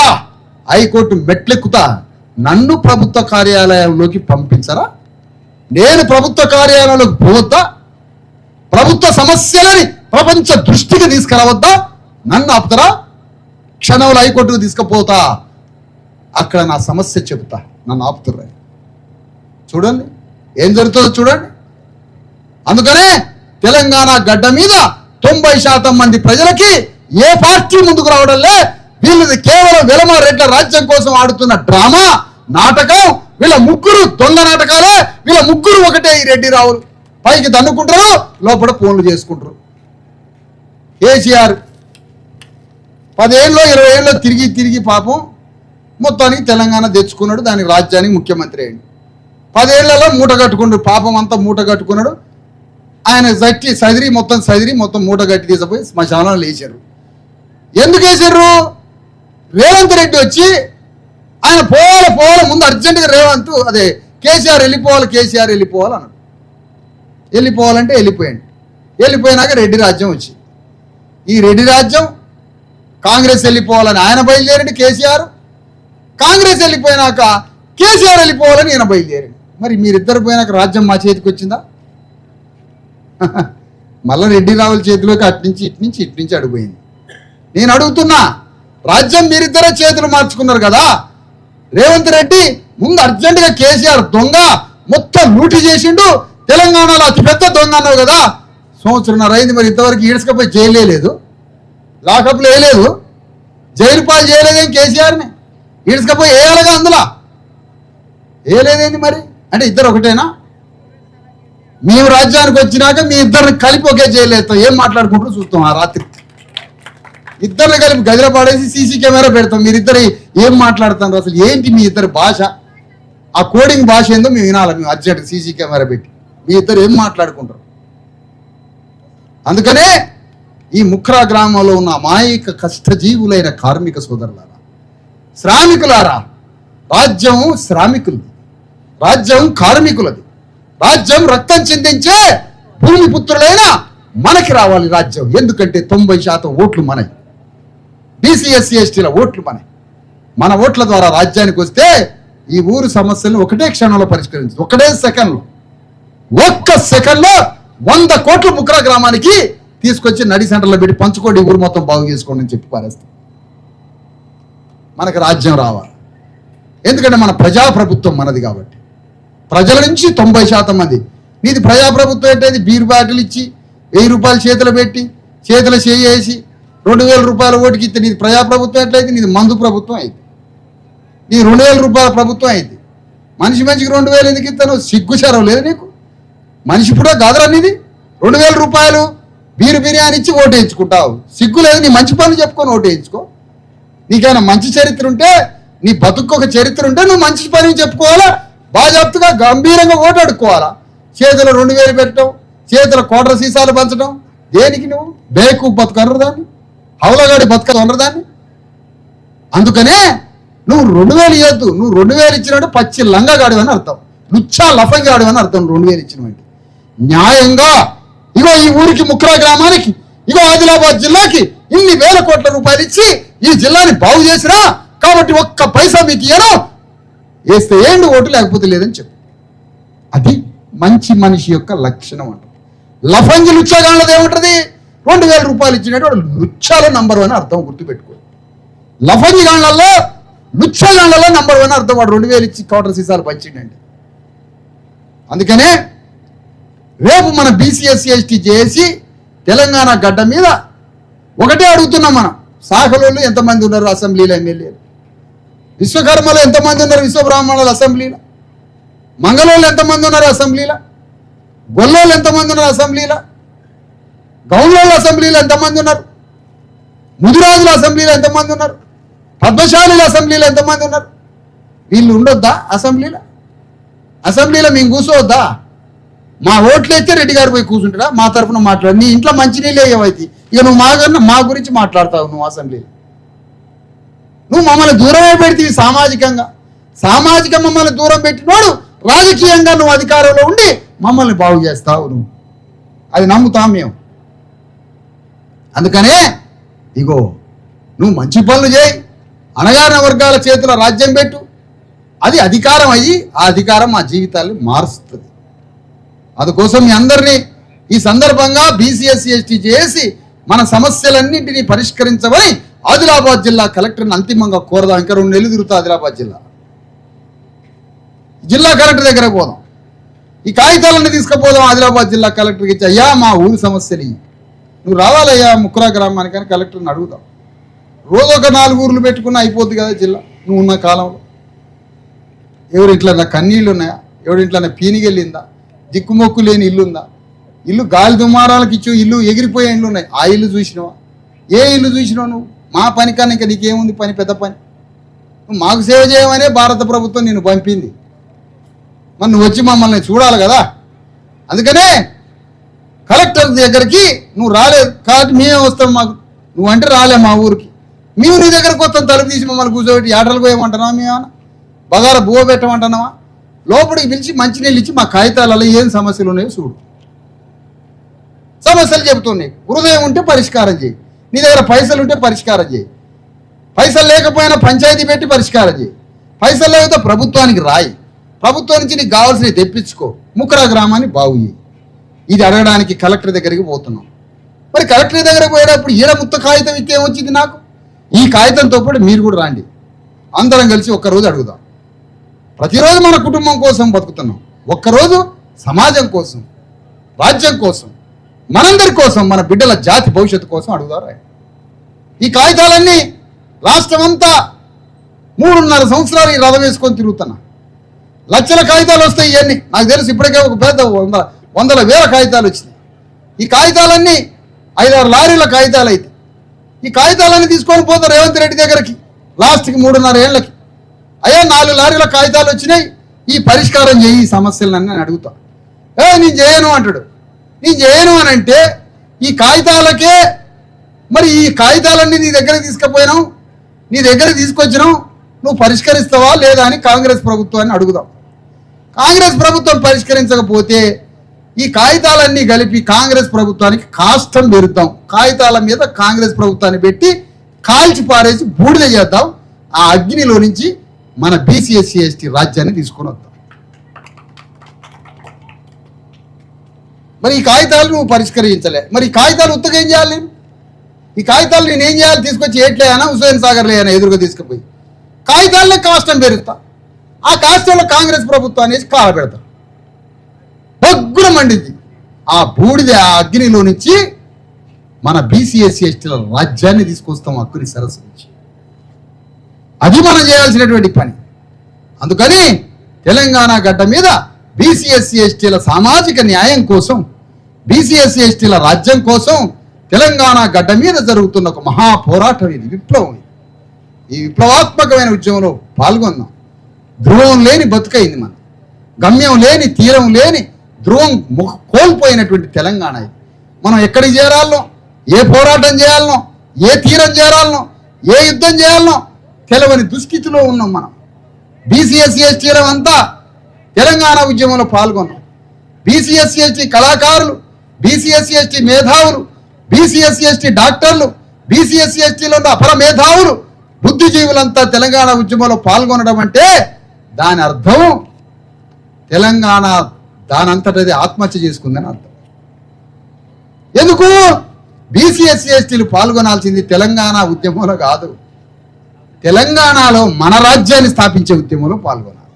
హైకోర్టు మెట్లెక్కుతా, నన్ను ప్రభుత్వ కార్యాలయంలోకి పంపించరా? నేను ప్రభుత్వ కార్యాలయంలోకి పోవద్దా? ప్రభుత్వ సమస్యలని ప్రపంచ దృష్టికి తీసుకురావద్దా? నన్ను ఆపుతారా? క్షణంలో హైకోర్టుకు తీసుకుపోతా, అక్కడ నా సమస్య చెబుతా, నన్ను ఆపుతుర్రా. చూడండి ఏం జరుగుతుందో చూడండి. అందుకనే తెలంగాణ గడ్డ మీద 90% మంది ప్రజలకి ఏ పార్టీ ముందుకు రావడంలే. వీళ్ళది కేవలం వెలమరెడ్ల రాజ్యం కోసం ఆడుతున్న డ్రామా నాటకం. వీళ్ళ ముగ్గురు దొంగ నాటకాలే. వీళ్ళ ముగ్గురు ఒకటే. ఈ రెడ్డి రావులు పైకి దన్నుకుంటారు, లోపల ఫోన్లు చేసుకుంటారు. కేసీఆర్ 10 ఏళ్ళలో 20 ఏళ్ళలో తిరిగి తిరిగి పాపం మొత్తానికి తెలంగాణ తెచ్చుకున్నాడు. దానికి రాజ్యానికి ముఖ్యమంత్రి అయ్యాడు. 10 ఏళ్లలో మూట కట్టుకున్నాడు. పాపం అంతా మూట కట్టుకున్నాడు. ఆయన సదిరి మొత్తం మూట కట్టి తీసుకుపోయి శ్మశానంలో వేసారు. ఎందుకు వేసారు? రేవంత్ రెడ్డి వచ్చి ఆయన పోవాలి ముందు అర్జెంటుగా రేవంత్ కేసీఆర్ వెళ్ళిపోవాలి అన్నాడు. వెళ్ళిపోవాలంటే వెళ్ళిపోయాడు. వెళ్ళిపోయినాక రెడ్డి రాజ్యం వచ్చి ఈ రెడ్డి రాజ్యం కాంగ్రెస్ వెళ్ళిపోవాలని ఆయన బయలుదేరండి కేసీఆర్. కాంగ్రెస్ వెళ్ళిపోయినాక కేసీఆర్ వెళ్ళిపోవాలని ఈయన బయలుదేరాడు. మరి మీరిద్దరు పోయినాక రాజ్యం మా చేతికి వచ్చిందా? మళ్ళీ రెడ్డి రావుల చేతిలోకి ఇటు నుంచి అడిగిపోయింది. నేను అడుగుతున్నా, రాజ్యం మీరిద్దరే చేతులు మార్చుకున్నారు కదా. రేవంత్ రెడ్డి ముందు అర్జెంటుగా కేసీఆర్ దొంగ మొత్తం లూటీ చేసిండు, తెలంగాణలో అతిపెద్ద దొంగ అన్నావు కదా. 1.5 సంవత్సరం అయింది. మరి ఇంతవరకు ఈడ్చుకపోయి జైలు వేయలేదు, లాకప్లు వేయలేదు, జైలు పాలు చేయలేదేం కేసీఆర్ని? ఈడ్చుకపోయి వేయాలిగా, అందులో వేయలేదేంటి మరి? అంటే ఇద్దరు ఒకటేనా? మేము రాజ్యానికి వచ్చినాక మీ ఇద్దరిని కలిపి ఒకే జైలు వేస్తాం. ఏం మాట్లాడుకుంటారో చూస్తాం. ఆ రాత్రి ఇద్దరిని కలిపి గదిలో పాడేసి సీసీ కెమెరా పెడతాం. మీరిద్దరు ఏం మాట్లాడుతున్నారు? అసలు ఏంటి మీ ఇద్దరు భాష? ఆ కోడింగ్ భాష ఏందో మేము వినాలి. మేము అర్జెంట్ సీసీ కెమెరా పెట్టి మీ ఇద్దరు ఏం మాట్లాడుకుంటారు? అందుకనే ఈ ముఖ్రా గ్రామంలో ఉన్న అమాయక కష్టజీవులైన కార్మిక సోదరులారా, శ్రామికులారా, రాజ్యం శ్రామికులు, రాజ్యం కార్మికులది. రాజ్యం రక్తం చిందించే భూమి పుత్రులైన మనకి రావాలి రాజ్యం. ఎందుకంటే 90% ఓట్లు మనవి, బీసీ ఎస్సీ ఎస్టీల ఓట్లు మనవి. మన ఓట్ల ద్వారా రాజ్యానికి వస్తే ఈ ఊరు సమస్యలను ఒకటే క్షణంలో పరిష్కరించదు. ఒకటే సెకండ్లో, ఒక్క సెకండ్లో 100 కోట్లు ముఖ్రా గ్రామానికి తీసుకొచ్చి నడి సెంటర్లో పెట్టి పంచుకోండి, ఊరు మొత్తం బాగు చేసుకోండి అని చెప్పి పారేస్తాం. మనకు రాజ్యం రావాలి. ఎందుకంటే మన ప్రజాప్రభుత్వం మనది కాబట్టి. ప్రజల నుంచి 90% మంది. నీది ప్రజాప్రభుత్వం ఏంటది? బీరు బాటిల్ ఇచ్చి 1000 రూపాయలు చేతులు పెట్టి చేతులు చేసి 2000 రూపాయల ఓటుకి ఇస్తే నీది ప్రజాప్రభుత్వం ఎట్లయితే? నీది మందు ప్రభుత్వం అయింది. నీ 2000 రూపాయల ప్రభుత్వం అయింది. మనిషికి 2000 ఎందుకు ఇస్తాను? సిగ్గు శరం లేదు నీకు? మనిషి కూడా కాదురా నీది. 2000 రూపాయలు బిర్యానీ ఇచ్చి ఓటు వేయించుకుంటావు. సిగ్గు లేదు? నీ మంచి పనులు చెప్పుకొని ఓటు వేయించుకో. నీకైనా మంచి చరిత్ర ఉంటే, నీ బతుకు ఒక చరిత్ర ఉంటే నువ్వు మంచి పని చెప్పుకోవాలా, బాజాప్తుగా గంభీరంగా ఓటు అడుక్కోవాలా. చేతిలో 2000 పెట్టడం, చేతిలో కోట్ర సీసాలు పంచడం దేనికి? నువ్వు బేకు బతుకు అనరు దాన్ని, హౌలగాడి బతుకలు అనరు దాన్ని. అందుకనే నువ్వు 2000 ఇవ్వద్దు. నువ్వు 2000 ఇచ్చినట్టు పచ్చి లంగగాడు అని అర్థం, లుచ్చా లఫంగాడు అని అర్థం. 2000 ఇచ్చినట్టు న్యాయంగా ఇగో ఈ ఊరికి ముఖ్రా గ్రామానికి, ఇగో ఆదిలాబాద్ జిల్లాకి ఇన్ని వేల కోట్ల రూపాయలు ఇచ్చి ఈ జిల్లాని బాగు చేసిరా కాబట్టి ఒక్క పైసా మీకు ఇయ్యను, వేస్తే ఏంటి ఓటు, లేకపోతే లేదని చెప్పు. అది మంచి మనిషి యొక్క లక్షణం అంట. లఫంగి లుచ్చగాళ్ళది ఏముంటుంది? 2000 రూపాయలు ఇచ్చినట్టు వాడు లుచ్చాలో నంబర్ 1 అర్థం, గుర్తుపెట్టుకో. లఫంగి గాళ్ళల్లో లుచ్చగాళ్ళలో నంబర్ 1 అర్థం. వాడు 2000 ఇచ్చి కోట్ర సీసాలు పంచిండండి. అందుకనే రేపు మన బీసీ ఎస్సీ ఎస్టీ చేసి తెలంగాణ గడ్డ మీద ఒకటే అడుగుతున్నాం. మనం శాఖలోళ్ళు ఎంతమంది ఉన్నారు అసెంబ్లీలో? ఎమ్మెల్యేలు విశ్వకర్మలో ఎంతమంది ఉన్నారు? విశ్వబ్రాహ్మణులు అసెంబ్లీలో. మంగళోళ్ళు ఎంతమంది ఉన్నారు అసెంబ్లీలో? గొల్లోళ్ళు ఎంతమంది ఉన్నారు అసెంబ్లీలో? గౌన్లోళ్ళు అసెంబ్లీలో ఎంతమంది ఉన్నారు? ముదిరాజుల అసెంబ్లీలో ఎంతమంది ఉన్నారు? పద్మశాలుల అసెంబ్లీలో ఎంతమంది ఉన్నారు? వీళ్ళు ఉండొద్దా అసెంబ్లీలో? అసెంబ్లీలో మేము కూర్చోవద్దా? మా ఓట్లు అయితే రెడ్డి గారు పోయి కూర్చుంటాడా? మా తరఫున మాట్లాడు. నీ ఇంట్లో మంచినీళ్ళు ఏవైతే ఇక నువ్వు మా గురించి మాట్లాడతావు. నువ్వు అసెంబ్లీలో నువ్వు మమ్మల్ని దూరమే పెడితే సామాజికంగా మమ్మల్ని దూరం పెట్టినోడు రాజకీయంగా నువ్వు అధికారంలో ఉండి మమ్మల్ని బాగు చేస్తావు. నువ్వు అది నమ్ముతాం మేము. అందుకనే ఇగో నువ్వు మంచి పనులు చేయి, అణగారిన వర్గాల చేతుల రాజ్యం పెట్టు, అది అధికారం అయ్యి ఆ అధికారం మా జీవితాన్ని మారుస్తుంది. అందుకోసం మీ అందరినీ ఈ సందర్భంగా బీసీ ఎస్సీ ఎస్టీ చేసి మన సమస్యలన్నింటినీ పరిష్కరించమని ఆదిలాబాద్ జిల్లా కలెక్టర్ని అంతిమంగా కోరదాం. ఇంకా 2 నెలలు తిరుగుతా ఆదిలాబాద్ జిల్లా కలెక్టర్ దగ్గర పోదాం. ఈ కాగితాలన్నీ తీసుకుపోదాం ఆదిలాబాద్ జిల్లా కలెక్టర్కి ఇచ్చి, అయ్యా మా ఊరి సమస్యలు నువ్వు రావాలయ్యా ముక్కురా గ్రామానికని కలెక్టర్ని అడుగుతాం. రోజు ఒక 4 ఊర్లు పెట్టుకున్నా అయిపోద్ది కదా జిల్లా నువ్వు ఉన్న కాలంలో. ఎవరింట్లో నా కన్నీళ్ళు ఉన్నాయా? ఎవరింట్లో నా పీనిగెళ్ళిందా? దిక్కుమొక్కు లేని ఇల్లు ఉందా? ఇల్లు గాలి దుమారాలకు ఇచ్చు ఇల్లు ఎగిరిపోయే ఇల్లు ఉన్నాయి. ఆ ఇల్లు చూసినావా? ఏ ఇల్లు చూసినావు నువ్వు? మా పని కన్నా ఇంకా నీకేముంది పని? పెద్ద పని. నువ్వు మాకు సేవ చేయమనే భారత ప్రభుత్వం నిన్ను పంపింది. మరి నువ్వు వచ్చి మమ్మల్ని చూడాలి కదా. అందుకనే కలెక్టర్ దగ్గరికి నువ్వు రాలేదు కాబట్టి మేమే వస్తాం. మాకు నువ్వంటే రాలే మా ఊరికి. మేము నీ దగ్గరకు వస్తాం తలుపు తీసి మమ్మల్ని కూర్చోబెట్టి ఆటలు పోయమంటున్నావా? మేమన్నా బగార బువ్వ పెట్టమంటున్నావా? లోపలికి పిలిచి మంచినీళ్ళు ఇచ్చి మా కాగితాలలో ఏం సమస్యలు ఉన్నాయో చూడు. సమస్యలు చెబుతున్నాయి. హృదయం ఉంటే పరిష్కారం చేయి. నీ దగ్గర పైసలు ఉంటే పరిష్కారం చేయి. పైసలు లేకపోయినా పంచాయతీ పెట్టి పరిష్కారం చేయి. పైసలు లేకపోతే ప్రభుత్వానికి రాయి. ప్రభుత్వం నుంచి నీకు కావాల్సినవి తెప్పించుకో. ముక్కరా గ్రామాన్ని బాగు చేయి. ఇది అడగడానికి కలెక్టర్ దగ్గరికి పోతున్నాం. మరి కలెక్టర్ దగ్గరికి పోయేటప్పుడు ఈడ ముత్త కాగితం ఇస్తే వచ్చింది నాకు. ఈ కాగితంతో పాటు మీరు కూడా రాండి. అందరం కలిసి ఒక్కరోజు అడుగుదాం. ప్రతిరోజు మన కుటుంబం కోసం బతుకుతున్నాం. ఒక్కరోజు సమాజం కోసం, రాజ్యం కోసం, మనందరి కోసం, మన బిడ్డల జాతి భవిష్యత్తు కోసం అడుగుదారా. ఈ కాగితాలన్నీ రాష్ట్రమంతా 3.5 సంవత్సరాలు ఈ రథం వేసుకొని తిరుగుతున్నా. లక్షల కాగితాలు వస్తాయి. ఇవన్నీ నాకు తెలుసు. ఇప్పటికే ఒక పెద్ద వందల వేల కాగితాలు వచ్చినాయి. ఈ కాగితాలన్నీ 5-6 లారీల కాగితాలు అయితే ఈ కాగితాలన్నీ తీసుకొని పోతారు రేవంత్ రెడ్డి దగ్గరికి. లాస్ట్కి 3.5 ఏళ్ళకి అయ్యా 4 లారీల కాగితాలు వచ్చినాయి, ఈ పరిష్కారం చేయి ఈ సమస్యలన్నీ అని అడుగుతా. నేను చేయను అంటాడు. నేను చేయను అని అంటే ఈ కాగితాలకే మరి ఈ కాగితాలన్నీ నీ దగ్గర తీసుకుపోయినావు, నీ దగ్గర తీసుకొచ్చినావు, నువ్వు పరిష్కరిస్తావా లేదా అని కాంగ్రెస్ ప్రభుత్వాన్ని అడుగుదాం. కాంగ్రెస్ ప్రభుత్వం పరిష్కరించకపోతే ఈ కాగితాలన్నీ కలిపి కాంగ్రెస్ ప్రభుత్వానికి కాష్టం పెరుద్దాం. కాగితాల మీద కాంగ్రెస్ ప్రభుత్వాన్ని పెట్టి కాల్చి పారేసి బూడిద చేద్దాం. ఆ అగ్నిలో నుంచి మన బీసీ ఎస్సీ ఎస్టీ రాజ్యాన్ని తీసుకొని వద్దాం. మరి ఈ కాగితాలు నువ్వు పరిష్కరించలే. మరి ఈ కాగితాలు ఉత్తగా ఏం చేయాలి? ఈ కాగితాలు నేనేం చేయాలి? తీసుకొచ్చి ఏట్లేనా హుసేన్ సాగర్ లేనా ఎదురుగా తీసుకుపోయి కాగితాలనే కాష్టం పెరుగుతా. ఆ కాష్టంలో కాంగ్రెస్ ప్రభుత్వాన్ని కాల పెడతారు. బొగ్గున మండిది. ఆ బూడిద ఆ అగ్నిలో నుంచి మన బీసీ ఎస్సీ ఎస్టీల రాజ్యాన్ని తీసుకొస్తాం అగ్ని సరస్సు నుంచి. అది మనం చేయాల్సినటువంటి పని. అందుకని తెలంగాణ గడ్డ మీద బీసీ ఎస్సీ ఎస్టీల సామాజిక న్యాయం కోసం, బీసీ ఎస్సీ ఎస్టీల రాజ్యం కోసం తెలంగాణ గడ్డ మీద జరుగుతున్న ఒక మహా పోరాటం ఇది, విప్లవం. ఈ విప్లవాత్మకమైన ఉద్యమంలో పాల్గొన్నాం. ధ్రువం లేని బతుకైంది మన, గమ్యం లేని తీరం లేని ధ్రువం కోల్పోయినటువంటి తెలంగాణ ఇది. మనం ఎక్కడికి చేరాలనో, ఏ పోరాటం చేయాలనో, ఏ తీరం చేరాలనో, ఏ యుద్ధం చేయాలనో తెలవని దుస్థితిలో ఉన్నాం మనం. బీసీ ఎస్సీ ఎస్టీల అంతా తెలంగాణ ఉద్యమంలో పాల్గొన్నాం. బీసీ ఎస్సీ ఎస్టీ కళాకారులు, బీసీ ఎస్సీ ఎస్టీ మేధావులు, బీసీ ఎస్సీ ఎస్టీ డాక్టర్లు, బీసీ ఎస్సీ ఎస్టీలో ఉన్న అపర మేధావులు, బుద్ధిజీవులంతా తెలంగాణ ఉద్యమంలో పాల్గొనడం అంటే దాని అర్థం తెలంగాణ దానంతటది ఆత్మహత్య చేసుకుందని అర్థం. ఎందుకు? బీసీ ఎస్సీ ఎస్టీలు పాల్గొనాల్సింది తెలంగాణ ఉద్యమంలో కాదు, తెలంగాణలో మన రాజ్యాన్ని స్థాపించే ఉద్యమంలో పాల్గొనాలి.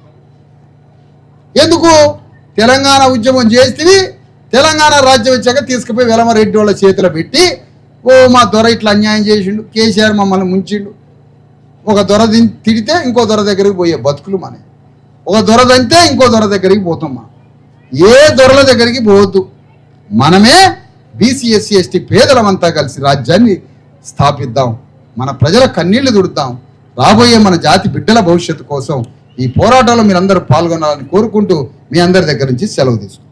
ఎందుకు? తెలంగాణ ఉద్యమం చేస్తే తెలంగాణ రాజ్యం వచ్చాక తీసుకుపోయి వెలమరెడ్డి వాళ్ళ చేతిలో పెట్టి, ఓ మా దొర ఇట్లా అన్యాయం చేసిండు, కేసీఆర్ మమ్మల్ని ముంచిండు. ఒక దొర తిడితే ఇంకో దొర దగ్గరికి పోయే బతుకులు మన. ఒక దొర దంతే ఇంకో దొర దగ్గరికి పోతాం మనం. ఏ దొరల దగ్గరికి పోవద్దు. మనమే బీసీ ఎస్సీ ఎస్టీ పేదలమంతా కలిసి రాజ్యాన్ని స్థాపిద్దాం. మన ప్రజల కన్నీళ్లు తుడుద్దాం. రాబోయే మన జాతి బిడ్డల భవిష్యత్తు కోసం ఈ పోరాటంలో మీరందరూ పాల్గొనాలని కోరుకుంటూ మీ అందరి దగ్గర నుంచి సెలవు తీసుకుంటాం.